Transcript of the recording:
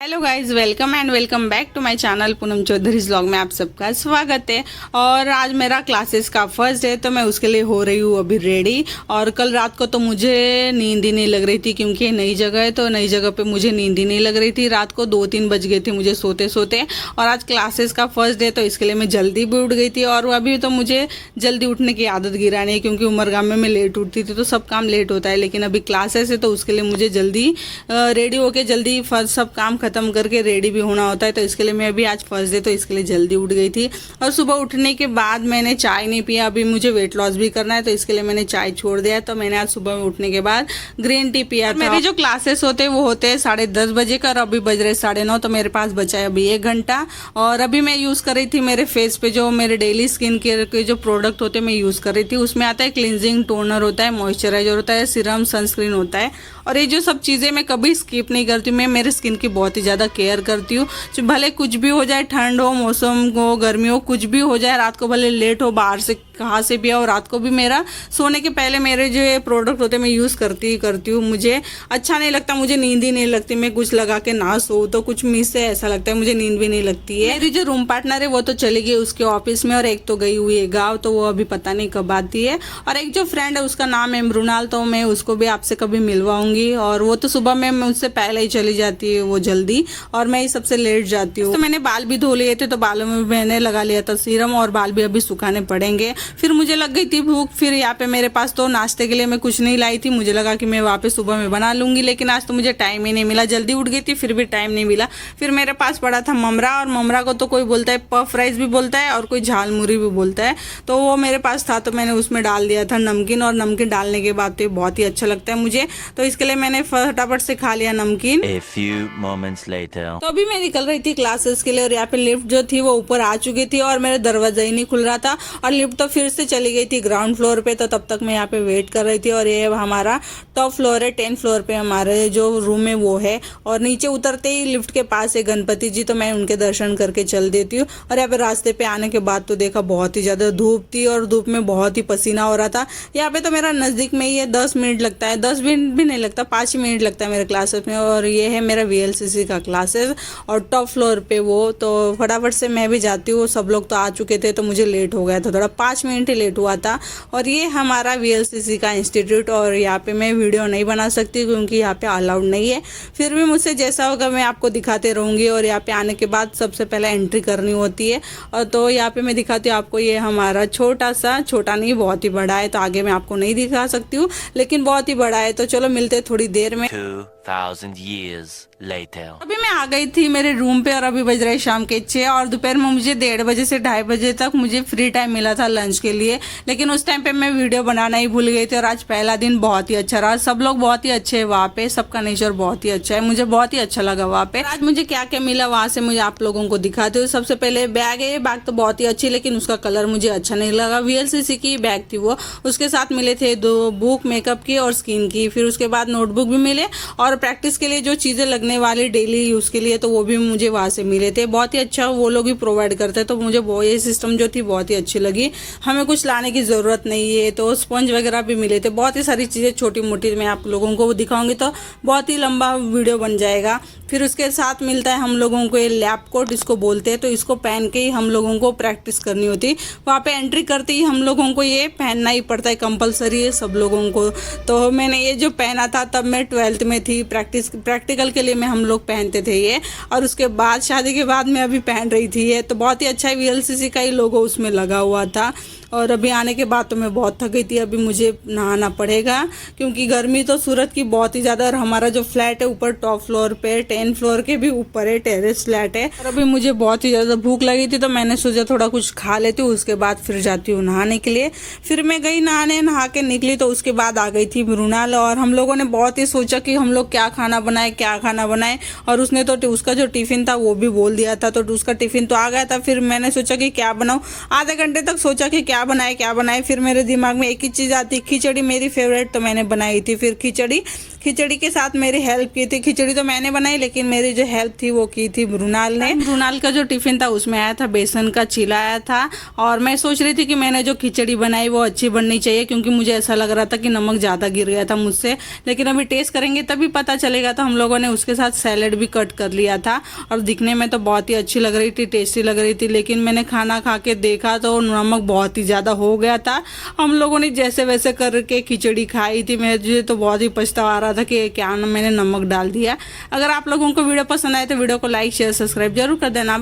Hello guys, welcome and welcome back to my channel Poonam Chaudhary vlog में आप सबका स्वागत है। और आज मेरा क्लासेस का फर्स्ट डे, तो मैं उसके लिए हो रही हूँ अभी रेडी। और कल रात को तो मुझे नींद ही नहीं लग रही थी, क्योंकि नई जगह है तो नई जगह पे मुझे नींद ही नहीं लग रही थी। रात को 2-3 बज गए थे मुझे सोते सोते। और आज क्लासेस का फर्स्ट डे, तो इसके लिए मैं जल्दी भी उठ गई थी। और अभी तो मुझे जल्दी उठने की आदत गिरानी है, क्योंकि उमरगाम में मैं लेट उठती थी तो सब काम लेट होता है। लेकिन अभी क्लासेस है तो उसके लिए मुझे जल्दी रेडी होके जल्दी सब काम खत्म करके रेडी भी होना होता है। तो इसके लिए मैं अभी आज फर्स्ट डे, तो इसके लिए जल्दी उठ गई थी। और सुबह उठने के बाद मैंने चाय नहीं पिया। अभी मुझे वेट लॉस भी करना है, तो इसके लिए मैंने चाय छोड़ दिया। तो मैंने आज सुबह में उठने के बाद ग्रीन टी पिया था। मेरे जो क्लासेस होते हैं वो होते हैं 10:30 बजे का, और अभी बज रहे 9:30, तो मेरे पास बचा है अभी 1 घंटा। और अभी मैं यूज़ कर रही थी मेरे फेस पे जो मेरे डेली स्किन केयर के जो प्रोडक्ट होते हैं मैं यूज़ कर रही थी। उसमें आता है क्लिनजिंग टोनर होता है, मॉइस्चराइजर होता है, सीरम, सनस्क्रीन होता है। और ये जो सब चीज़ें मैं कभी स्किप नहीं करती हूँ। मैं मेरे स्किन की बहुत ही ज़्यादा केयर करती हूँ। भले कुछ भी हो जाए, ठंड हो, मौसम हो, गर्मी हो, कुछ भी हो जाए, रात को भले लेट हो, बाहर से कहाँ से भी हो, रात को भी मेरा सोने के पहले मेरे जो ये प्रोडक्ट होते हैं मैं यूज़ करती हूँ। मुझे अच्छा नहीं लगता, मुझे नींद ही नहीं लगती। मैं कुछ लगा के ना सो तो कुछ मिस से ऐसा लगता है, मुझे नींद भी नहीं लगती है। मेरी जो रूम पार्टनर है वो तो चली गई उसके ऑफिस में, और एक तो गई हुई है गाँव, तो वो अभी पता नहीं कब आती है। और एक जो फ्रेंड है उसका नाम है मृणाल, तो मैं उसको भी आपसे कभी मिलवाऊंगी। और वो तो सुबह में मुझसे पहले ही चली जाती है वो जल्दी, और मैं ही सबसे लेट जाती हूँ। तो मैंने बाल भी धो लिए थे, तो बालों में मैंने लगा लिया था सीरम, और बाल भी अभी सुखाने पड़ेंगे। फिर मुझे लग गई थी भूख। फिर यहाँ पे मेरे पास तो नाश्ते के लिए मैं कुछ नहीं लाई थी। मुझे लगा कि मैं वहाँ पे सुबह में बना लूंगी, लेकिन आज तो मुझे टाइम ही नहीं मिला। जल्दी उठ गई थी फिर भी टाइम नहीं मिला। फिर मेरे पास पड़ा था ममरा, और ममरा को तो कोई बोलता है पफ राइस भी बोलता है, और कोई झालमुरी भी बोलता है। तो वो मेरे पास था, तो मैंने उसमें डाल दिया था नमकीन। और नमकीन डालने के बाद तो बहुत ही अच्छा लगता है मुझे, तो इसके लिए मैंने फटाफट से खा लिया नमकीन। A few moments later. तो अभी मैं निकल रही थी क्लासेस के लिए, और यहाँ पे लिफ्ट जो थी वो ऊपर आ चुकी थी, और मेरा दरवाजा ही नहीं खुल रहा था। और लिफ्ट तो फिर से चली गई थी ग्राउंड फ्लोर पे, तो तब तक मैं यहाँ पे वेट कर रही थी। और ये हमारा टॉप फ्लोर है, 10th फ्लोर पे हमारे जो रूम है वो है। और नीचे उतरते ही लिफ्ट के पास है गणपति जी, तो मैं उनके दर्शन करके चल देती हूँ। और यहाँ पे रास्ते पे आने के बाद तो देखा बहुत ही ज्यादा धूप थी, और धूप में बहुत ही पसीना हो रहा था। यहाँ पे तो मेरा नजदीक में ही है, 10 मिनट लगता है, 10 मिनट भी नहीं लगता, 5 मिनट लगता है मेरे क्लासेस में। और ये है मेरा VLCC का क्लासेस, और टॉप फ्लोर पे वो। तो फटाफट से मैं भी जाती हूँ। सब लोग तो आ चुके थे, तो मुझे लेट हो गया था थोड़ा, 5 मिनट ही लेट हुआ था। और ये हमारा VLCC का इंस्टीट्यूट, और यहाँ पे मैं वीडियो नहीं बना सकती क्योंकि यहाँ पे अलाउड नहीं है। फिर भी मुझसे जैसा होगा मैं आपको दिखाते रहूँगी। और यहाँ पे आने के बाद सबसे पहले एंट्री करनी होती है। और तो यहाँ पे मैं दिखाती हूँ आपको, ये हमारा छोटा नहीं बहुत ही बड़ा है, तो आगे मैं आपको नहीं दिखा सकती हूँ, लेकिन बहुत ही बड़ा है। तो चलो मिलते हैं थोड़ी देर में। 2000 years later. अभी मैं आ गई थी मेरे रूम पे, और अभी बज रहे शाम के 6, और दोपहर में मुझे 1:30 बजे से 2:30 बजे तक मुझे फ्री टाइम मिला था लंच के लिए। लेकिन उस टाइम पे मैं वीडियो बनाना ही भूल गई थी। और आज पहला दिन बहुत ही अच्छा रहा, सब लोग बहुत ही अच्छे हैं वहाँ पे, सबका नेचर बहुत ही अच्छा है, मुझे बहुत ही अच्छा लगा वहाँ पे। आज मुझे क्या क्या मिला वहाँ से मुझे आप लोगों को दिखाते हूँ। सबसे पहले बैग है, बैग तो बहुत ही अच्छी, लेकिन उसका कलर मुझे अच्छा नहीं लगा। VLCC की बैग थी वो। उसके साथ मिले थे 2 बुक, मेकअप की और स्किन की। फिर उसके बाद नोटबुक भी मिले, और प्रैक्टिस के लिए जो चीजें लगने वाली डेली यूज के लिए, तो वो भी मुझे वहां से मिले थे। बहुत ही अच्छा वो लोग भी प्रोवाइड करते हैं, तो मुझे वो ये सिस्टम जो थी बहुत ही अच्छी लगी। हमें कुछ लाने की जरूरत नहीं है। तो स्पंज वगैरह भी मिले थे, बहुत ही सारी चीजें छोटी मोटी मैं आप लोगों को दिखाऊंगी तो बहुत ही लंबा वीडियो बन जाएगा। फिर उसके साथ मिलता है हम लोगों को ये लैब कोट, इसको बोलते हैं। तो इसको पहन के ही हम लोगों को प्रैक्टिस करनी होती। वहाँ पे एंट्री करते ही हम लोगों को ये पहनना ही पड़ता है, कंपलसरी है सब लोगों को। तो मैंने ये जो पहना था तब मैं 12th में थी, प्रैक्टिकल के लिए मैं हम लोग पहनते थे ये। और उसके बाद शादी के बाद मैं अभी पहन रही थी ये। तो बहुत ही अच्छा VLCC का ही लोगो उसमें लगा हुआ था। और अभी आने के बाद तो मैं बहुत थक गई थी। अभी मुझे नहाना पड़ेगा, क्योंकि गर्मी तो सूरत की बहुत ही ज़्यादा। और हमारा जो फ्लैट है ऊपर टॉप फ्लोर पे, 10th फ्लोर के भी ऊपर है, टेरेस फ्लैट है। और अभी मुझे बहुत ही ज़्यादा भूख लगी थी, तो मैंने सोचा थोड़ा कुछ खा लेती हूँ, उसके बाद फिर जाती हूँ नहाने के लिए। फिर मैं गई नहाने, नहा के निकली, तो उसके बाद आ गई थी मृणाल। और हम लोगों ने बहुत ही सोचा कि हम लोग क्या खाना बनाए। और उसने तो उसका जो टिफिन था वो भी बोल दिया था, तो उसका टिफिन तो आ गया था। फिर मैंने सोचा कि क्या बनाऊँ, आधे घंटे तक सोचा कि क्या बनाए। फिर मेरे दिमाग में एक ही चीज़ आती, खिचड़ी मेरी फेवरेट, तो मैंने बनाई थी फिर खिचड़ी। खिचड़ी के साथ मेरी हेल्प की थी। खिचड़ी तो मैंने बनाई, लेकिन मेरी जो हेल्प थी वो की थी मृणाल ने। मृणाल का जो टिफिन था उसमें आया था बेसन का चीला आया था, और मैं सोच रही थी कि मैंने जो खिचड़ी बनाई वो अच्छी बननी चाहिए, क्योंकि मुझे ऐसा लग रहा था कि नमक ज़्यादा गिर गया था मुझसे। लेकिन अभी टेस्ट करेंगे तभी पता चलेगा। तो हम लोगों ने उसके साथ सैलेड भी कट कर लिया था, और दिखने में तो बहुत ही अच्छी लग रही थी, टेस्टी लग रही थी। लेकिन मैंने खाना खा के देखा तो नमक बहुत ही ज़्यादा हो गया था। हम लोगों ने जैसे वैसे करके खिचड़ी खाई थी। मुझे तो बहुत ही पछतावा आ रहा था कि क्या मैंने नमक डाल दिया। अगर आप लोगों को वीडियो पसंद आए तो वीडियो को लाइक शेयर सब्सक्राइब जरूर कर देना।